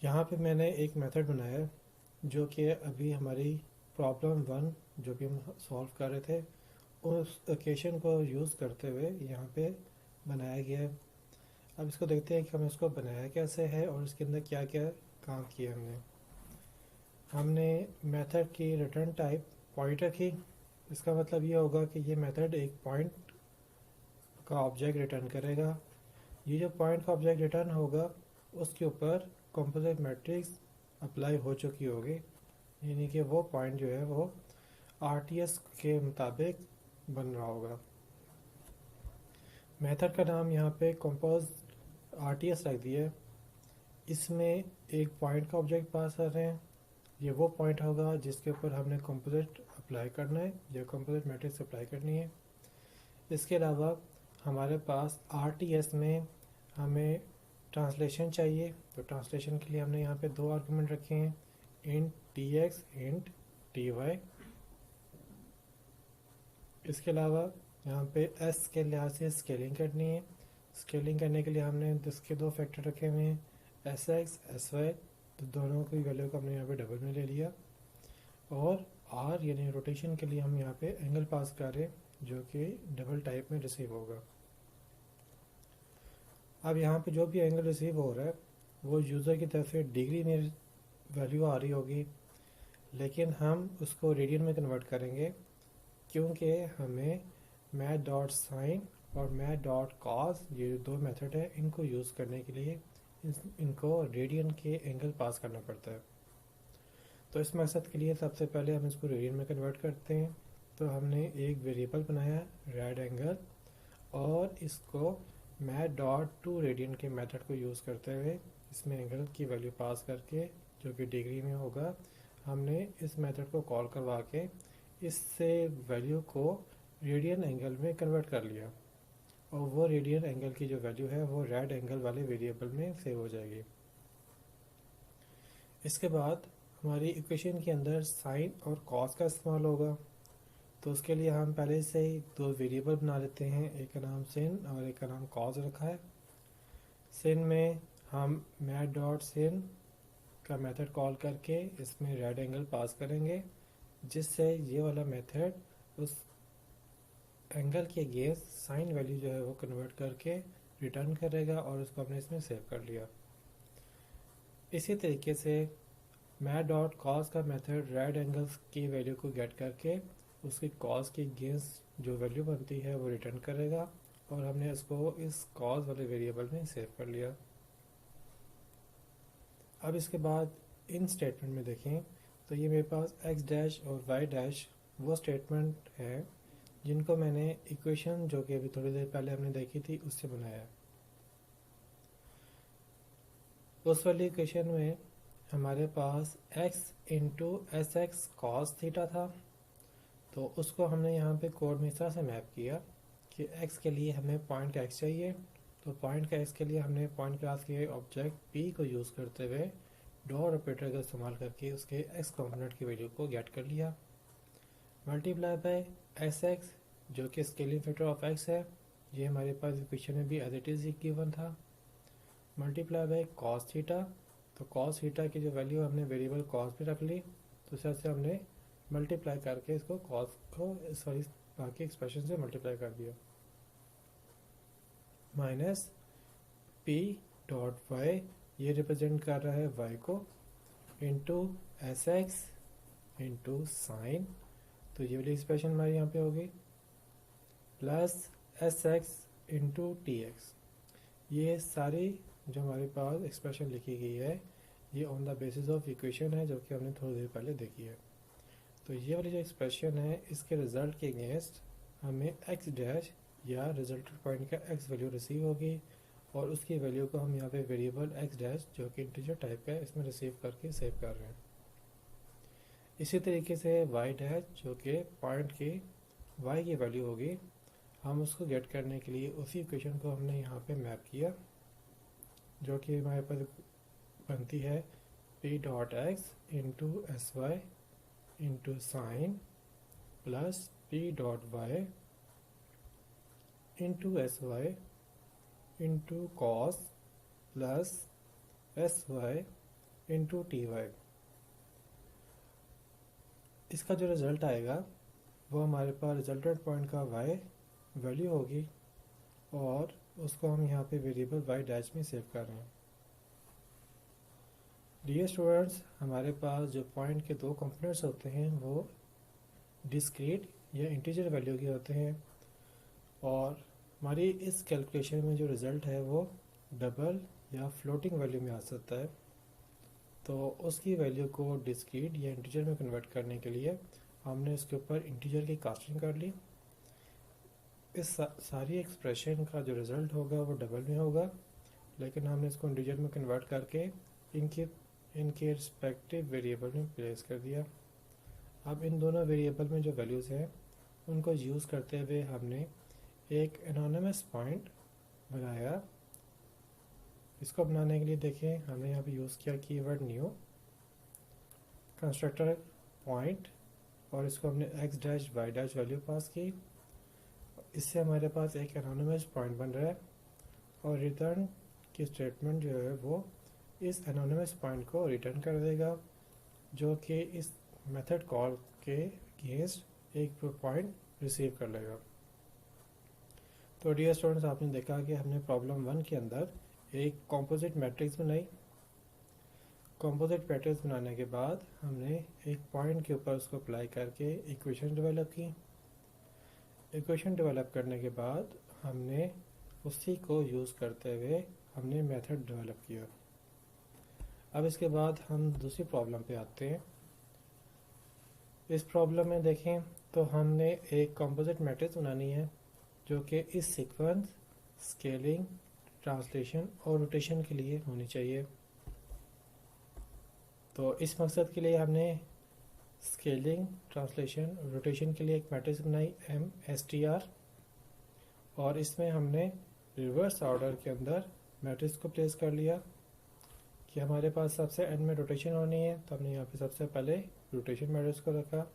यहाँ पे मैंने एक मेथड बनाया है जो कि अभी हमारी प्रॉब्लम वन जो भी हम सॉल्व कर रहे थे उस ओकेशन को यूज़ करते हुए यहाँ पे बनाया गया है। अब इसको देखते हैं कि हम इसको बनाया कैसे है और इसके अंदर क्या क्या काम किया हमने मेथड की रिटर्न टाइप पॉइंट रखी। इसका मतलब ये होगा कि ये मेथड एक पॉइंट का ऑब्जेक्ट रिटर्न करेगा। ये जो पॉइंट का ऑब्जेक्ट रिटर्न होगा उसके ऊपर कंपोजिट मैट्रिक्स अप्लाई हो चुकी होगी, यानी कि वो पॉइंट जो है वो आरटीएस के मुताबिक बन रहा होगा। मेथड का नाम यहाँ पे कंपोज आरटीएस रख दिया है। इसमें एक पॉइंट का ऑब्जेक्ट पास कर रहे हैं। ये वो पॉइंट होगा जिसके ऊपर हमने कंपोजिट अप्लाई करना है या कंपोजिट मैट्रिक्स अप्लाई करनी है। इसके अलावा हमारे पास आरटीएस में हमें ट्रांसलेशन चाहिए, तो ट्रांसलेशन के लिए हमने यहाँ पे दो आर्गुमेंट रखे हैं, int t x, int t y. इसके अलावा यहाँ पे एस के लिहाज से स्केलिंग करनी है। स्केलिंग करने के लिए हमने इसके दो फैक्टर रखे हुए हैं, एस एक्स एस वाई, तो दोनों की वैल्यू को हमने यहाँ पे डबल में ले लिया। और आर यानी रोटेशन के लिए हम यहाँ पे एंगल पास कर रहे हैं जो कि डबल टाइप में रिसीव होगा। अब यहाँ पे जो भी एंगल रिसीव हो रहा है वो यूज़र की तरफ से डिग्री में वैल्यू आ रही होगी, लेकिन हम उसको रेडियन में कन्वर्ट करेंगे क्योंकि हमें मैथ डॉट साइन और मैथ डॉट कॉस ये दो मेथड है, इनको यूज़ करने के लिए इनको रेडियन के एंगल पास करना पड़ता है। तो इस मकसद के लिए सबसे पहले हम इसको रेडियन में कन्वर्ट करते हैं। तो हमने एक वेरिएबल बनाया रेड एंगल और इसको मैथ डॉट टू रेडियन के मेथड को यूज़ करते हुए इसमें एंगल की वैल्यू पास करके जो कि डिग्री में होगा, हमने इस मेथड को कॉल करवा के इससे वैल्यू को रेडियन एंगल में कन्वर्ट कर लिया और वो रेडियन एंगल की जो वैल्यू है वो रेड एंगल वाले वेरिएबल में सेव हो जाएगी। इसके बाद हमारी इक्वेशन के अंदर साइन और कॉस का इस्तेमाल होगा, तो उसके लिए हम पहले से ही दो वेरिएबल बना लेते हैं, एक का नाम सिन और एक का नाम कॉस रखा है। सिन में हम मैथ डॉट सिन का मेथड कॉल करके इसमें रेड एंगल पास करेंगे, जिससे ये वाला मेथड उस एंगल के अगेंस्ट साइन वैल्यू जो है वो कन्वर्ट करके रिटर्न करेगा और उसको हमने इसमें सेव कर लिया। इसी तरीके से मैथ डॉट कॉस का मेथड रेड एंगल्स की वैल्यू को गेट करके उसकी कॉस के अगेंस्ट जो वैल्यू बनती है वो रिटर्न करेगा और हमने इसको इस कॉस वाले वेरिएबल में सेव कर लिया। अब इसके बाद इन स्टेटमेंट में देखें तो ये मेरे पास एक्स डैश और वाई डैश वो स्टेटमेंट है जिनको मैंने इक्वेशन जो कि अभी थोड़ी देर पहले हमने देखी थी उससे बनाया है। उस वाली इक्वेशन में हमारे पास x into S x cos theta था, तो उसको हमने यहाँ पे कोड में इस तरह से मैप किया कि x के लिए हमें पॉइंट का x चाहिए, तो पॉइंट का x के लिए हमने पॉइंट क्लास के ऑब्जेक्ट p को यूज़ करते हुए डॉट ऑपरेटर का इस्तेमाल करके उसके x कंपोनेंट की वैल्यू को गेट कर लिया, मल्टीप्लाई बाय एस एक्स जो कि स्केलिंग फैक्टर ऑफ x है, ये हमारे पास इक्वेशन में भी एज इट इज़ गिवन था, मल्टीप्लाई बाय कॉस थीटा, तो कॉस थीटा की जो वैल्यू हमने वेरिएबल कॉस पे रख ली, तो इस तरह से हमने मल्टीप्लाई करके इसको कॉस को सॉरी बाकी एक्सप्रेशन से मल्टीप्लाई कर दिया, माइनस पी डॉट वाई ये रिप्रेजेंट कर रहा है वाई को, into S x into sine, तो ये वाली एक्सप्रेशन हमारी यहाँ पे होगी, plus S x into T x. ये सारी जो हमारे पास एक्सप्रेशन लिखी गई है ये on the basis of equation है जो कि हमने थोड़ी देर पहले देखी है। तो ये वाली जो एक्सप्रेशन है इसके रिजल्ट के अगेंस्ट हमें एक्स डैश या रिजल्टेड पॉइंट का एक्स वैल्यू रिसीव होगी और उसकी वैल्यू को हम यहाँ पे वेरिएबल एक्स डैश जो कि इंटीजर टाइप का है इसमें रिसीव करके सेव कर रहे हैं। इसी तरीके से वाई डैश जो कि पॉइंट की वाई की वैल्यू होगी, हम उसको गेट करने के लिए उसी इक्वेशन को हमने यहाँ पे मैप किया जो कि हमारे पास बनती है p dot x into s y into sine plus p dot y into s y into cos plus s y into t y. इसका जो रिज़ल्ट आएगा वो हमारे पास रिजल्टेंट पॉइंट का वाई वैल्यू होगी और उसको हम यहाँ पे वेरिएबल वाई डैश में सेव कर रहे हैं। डियर स्टूडेंट्स, हमारे पास जो पॉइंट के दो कंपोनेंट्स होते हैं वो डिस्क्रीट या इंटीजर वैल्यू के होते हैं और हमारी इस कैलकुलेशन में जो रिज़ल्ट है वो डबल या फ्लोटिंग वैल्यू में आ सकता है। तो उसकी वैल्यू को डिस्क्रीट या इंटीजर में कन्वर्ट करने के लिए हमने इसके ऊपर इंटीजर की कास्टिंग कर ली। इस सारी एक्सप्रेशन का जो रिज़ल्ट होगा वो डबल में होगा, लेकिन हमने इसको इंटीजर में कन्वर्ट करके इनके रिस्पेक्टिव वेरिएबल में प्लेस कर दिया। अब इन दोनों वेरिएबल में जो वैल्यूज़ हैं उनको यूज़ करते हुए हमने एक एनोनिमस पॉइंट बनाया। इसको बनाने के लिए देखें, हमने यहाँ पे यूज़ किया कीवर्ड न्यू कंस्ट्रक्टर पॉइंट और इसको हमने x dash y dash value pass की। इससे हमारे पास एक एनोनिमस पॉइंट बन रहा है और रिटर्न की स्टेटमेंट जो है वो इस एनोनिमस पॉइंट को रिटर्न कर देगा, जो कि इस मेथड कॉल के अगेंस्ट एक पॉइंट रिसीव कर लेगा। तो डियर स्टूडेंट्स, आपने देखा कि हमने प्रॉब्लम 1 के अंदर एक कॉम्पोजिट मैट्रिक्स बनाई। कॉम्पोजिट मैट्रिक्स बनाने के बाद हमने एक पॉइंट के ऊपर उसको अप्लाई करके इक्वेशन डेवलप की। इक्वेशन डेवलप करने के बाद हमने उसी को यूज़ करते हुए हमने मेथड डेवलप किया। अब इसके बाद हम दूसरी प्रॉब्लम पे आते हैं। इस प्रॉब्लम में देखें तो हमने एक कॉम्पोजिट मैट्रिक्स बनानी है जो कि इस सीक्वेंस, स्केलिंग, ट्रांसलेशन और रोटेशन के लिए होनी चाहिए। तो इस मकसद के लिए हमने स्केलिंग, ट्रांसलेशन, रोटेशन के लिए एक मैट्रिक्स बनाई MSTR और इसमें हमने रिवर्स ऑर्डर के अंदर मैट्रिक्स को प्लेस कर लिया कि हमारे पास सबसे एंड में रोटेशन होनी है, तो हमने यहाँ पे सबसे पहले रोटेशन मैट्रिक्स को रखा।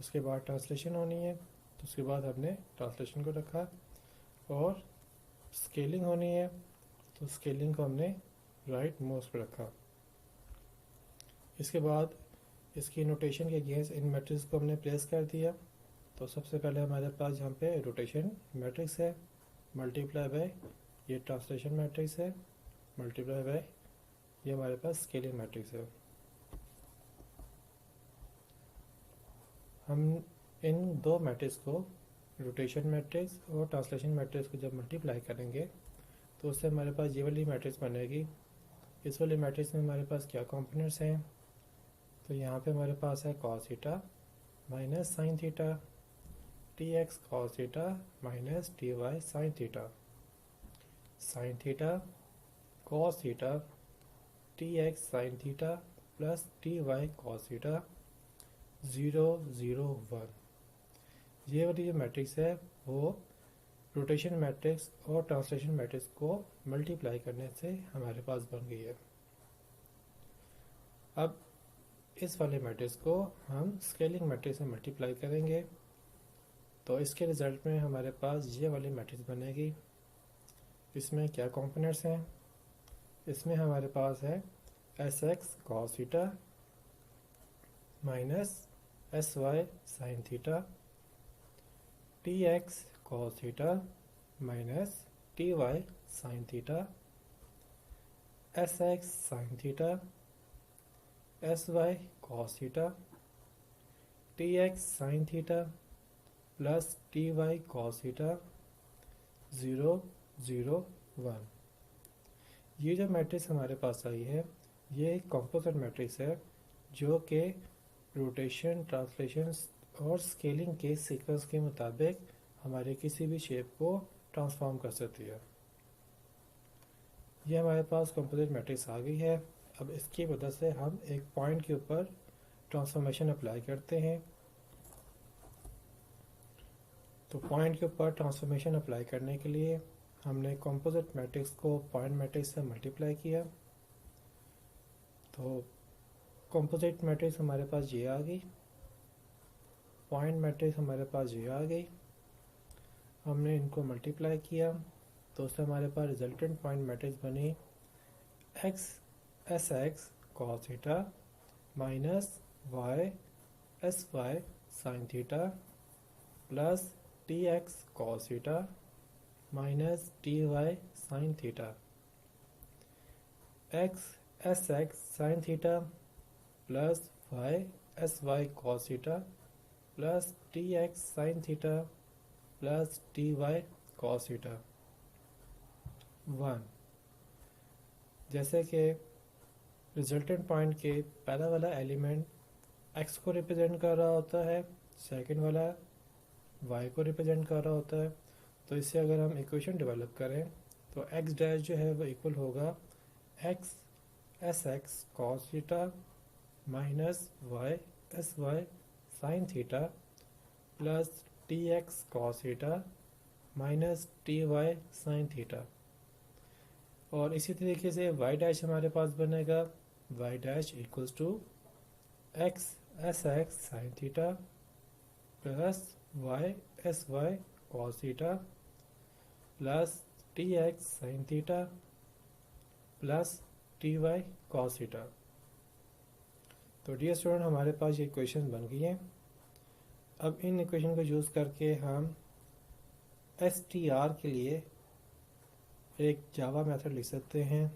उसके बाद ट्रांसलेशन होनी है तो उसके बाद हमने ट्रांसलेशन को रखा और स्केलिंग होनी है तो स्केलिंग को हमने राइट मोस्ट पर रखा। इसके बाद इसकी नोटेशन के अगेंस्ट इन मैट्रिक्स को हमने प्लेस कर दिया। तो सबसे पहले हमारे पास यहाँ पे रोटेशन मैट्रिक्स है मल्टीप्लाई बाय ये ट्रांसलेशन मैट्रिक्स है मल्टीप्लाई बाय ये हमारे पास स्केलिंग मैट्रिक्स है। हम इन दो मैट्रिक्स को रोटेशन मैट्रिक्स और ट्रांसलेशन मैट्रिक्स को जब मल्टीप्लाई करेंगे तो उससे हमारे पास ये वाली मैट्रिक्स बनेगी। इस वाली मैट्रिक्स में हमारे पास क्या कंपोनेंट्स हैं, तो यहाँ पे हमारे पास है cos theta minus sine theta, tx cos theta minus ty sine theta, sine theta cos theta tx sign theta plus ty cos theta 0 0 1। ये वाली जो मैट्रिक्स है वो रोटेशन मैट्रिक्स और ट्रांसलेशन मैट्रिक्स को मल्टीप्लाई करने से हमारे पास बन गई है। अब इस वाले मैट्रिक्स को हम स्केलिंग मैट्रिक्स में मल्टीप्लाई करेंगे तो इसके रिज़ल्ट में हमारे पास ये वाली मैट्रिक्स बनेगी। इसमें क्या कंपोनेंट्स हैं, इसमें हमारे पास है sx cos theta minus sy sine theta, tx cos theta minus ty sine theta, sx sine theta, sy cos theta, tx sign theta plus ty cos theta 0 0 1। ये जो मैट्रिक्स हमारे पास आई है ये एक कॉम्पोजिट मैट्रिक्स है जो कि रोटेशन, ट्रांसलेशन और स्केलिंग के सीक्वेंस के मुताबिक हमारे किसी भी शेप को ट्रांसफॉर्म कर सकती है। ये हमारे पास कॉम्पोजिट मैट्रिक्स आ गई है। अब इसकी वजह से हम एक पॉइंट के ऊपर ट्रांसफॉर्मेशन अप्लाई करते हैं। तो पॉइंट के ऊपर ट्रांसफॉर्मेशन अप्लाई करने के लिए हमने कॉम्पोजिट मैट्रिक्स को पॉइंट मैट्रिक्स से मल्टीप्लाई किया। तो कॉम्पोजिट मैट्रिक्स हमारे पास ये आ गई, पॉइंट मैट्रिक्स हमारे पास ये आ गई। हमने इनको मल्टीप्लाई किया तो उससे हमारे पास रिजल्टेंट पॉइंट मैट्रिक्स बनी s x cos theta minus y s y sine theta plus t x cos theta minus t y sine theta x s x sine theta plus y s y cos theta plus t x sine theta plus t y cos theta 1। जैसे कि resultant point के पहला वाला element x को represent कर रहा होता है, सेकंड वाला y को रिप्रेजेंट कर रहा होता है, तो इससे अगर हम इक्वेशन डेवलप करें तो x डैश जो है वो इक्वल होगा x s x cos theta minus y s y sine theta plus t x cos theta minus t y sine theta. और इसी तरीके से y डैश हमारे पास बनेगा y dash equals to x s x sine theta plus y s y cos theta plus t x sine theta plus t y cos theta. तो dear student, हमारे पास ये इक्वेशन बन गई हैं। अब इन इक्वेशन को यूज़ करके हम एस टी आर के लिए एक जावा मेथड लिख सकते हैं